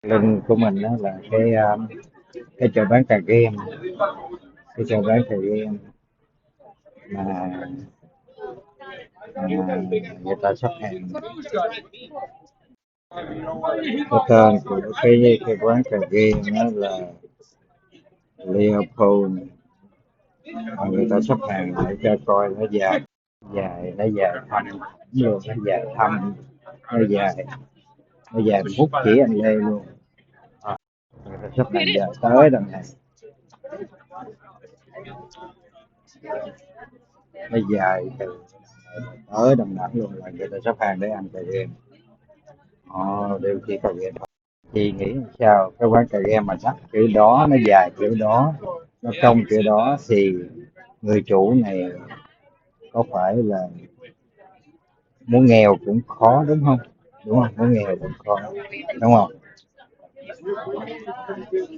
Lưng của mình đó là cái chỗ bán trà game, cái chỗ bán trà game mà người ta sắp hàng. Cái tên của cái quán trà game đó là Leopold, mà người ta sắp hàng để cho coi nó dài dài thăm luôn, nó dài thăm, nó dài phút chỉ anh Lê luôn. À, người ta sắp hàng dài tới đằng này, nó dài từ tới đằng đẵng luôn, là người ta sắp hàng để ăn cà game. Đều chỉ cà game thôi. Chị nghĩ sao cái quán cà game mà đắt kiểu đó, nó dài kiểu đó, nó công kiểu đó thì người chủ này có phải là muốn nghèo cũng khó, đúng không? Đúng không? Muốn nghèo cũng khó, đúng không?